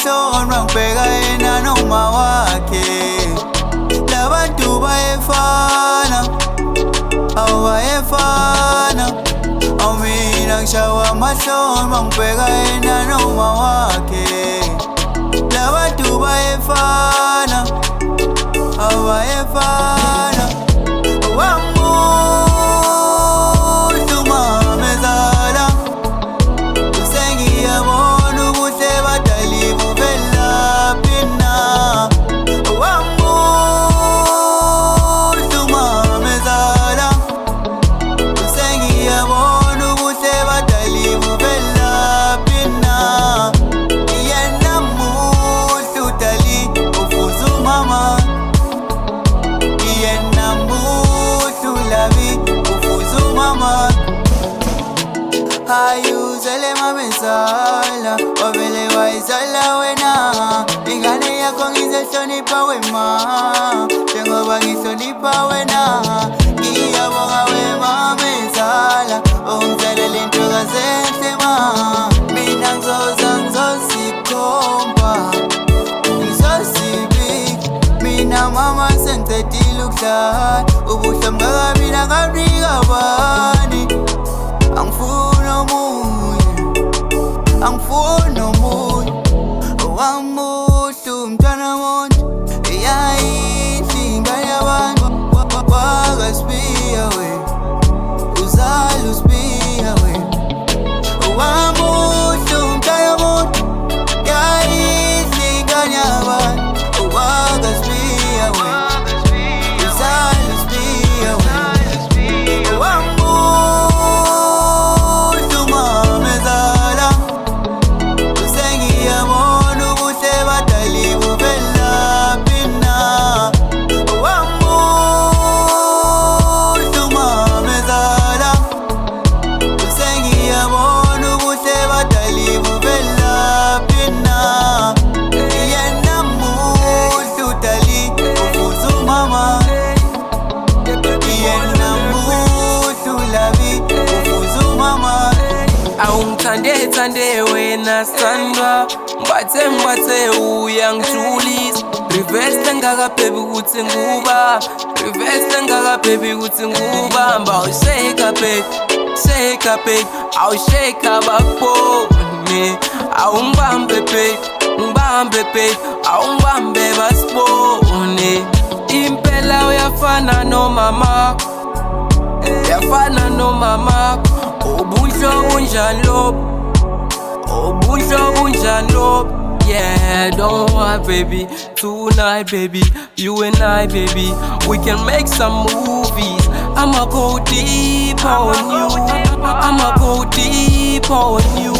mahlonwa ngibheka yena noma wakhe. Labantu bayefana, awayefana. Mina ngishawa mahlonwa ngibheka yena noma wakhe. Labantu bayefana, awayefana. Wamuhlu mamezala, usengiyabona ubuhle badali buvelaphi na. Wamuhlu mamezala, usengiyabona ubuhle badali buvelaphi na. Yena muhlu dali ufuza umama, yena muhlu labi ufuza umama. Ayuzele mamezala, wavele wayizala wena. Ingane yakho ngizohlonipha wema, njengoba ngihlonipha wena. Ngiyabonga wemamezala, ungizalela intokazi enhle ma. Mina ngizosikhomba, ngizosibika. Mina mama sengicedile ukudlala, ubuhle bungaka mina ngabunika bani. Angifuni omunye, angifuni omunye. Wamuhlu mntwana womuntu, yayinhle ingane yabantu. WakaSibiya wena, uzala uSibiya wena. Wamuhlu mntwana womuntu, yayinhle ingane yabantu. WakaSibiya wena, uzala uSibiya wena. Wamuhlu mamezala, usengiyabona ubuhle badali buvelaphi na. Wamuhlu mamezala, usengiyabona ubuhle badali buvelaphi na. Yena muhlu dali ufuza umama, yena muhlu labi ufuza umama. Awungithande wena sithandwa, ngbathe uyangijulisa. Reverse ngakaphebi ukuthi nguba, reverse ngakaphebi ukuthi nguba. Awushake up babe, shake up babe, awushake abakubone. Awungibambe babe, ngibambe babe, awungibambe basibone. Impela uyafana nomama, uyafana nomama. Obuhle bunjani lobu, obuhle bunjani lobu. Yeah, don't worry baby, tonight baby, you and I baby, we can make some movies. I'ma go deep on you, I'ma go deep on you.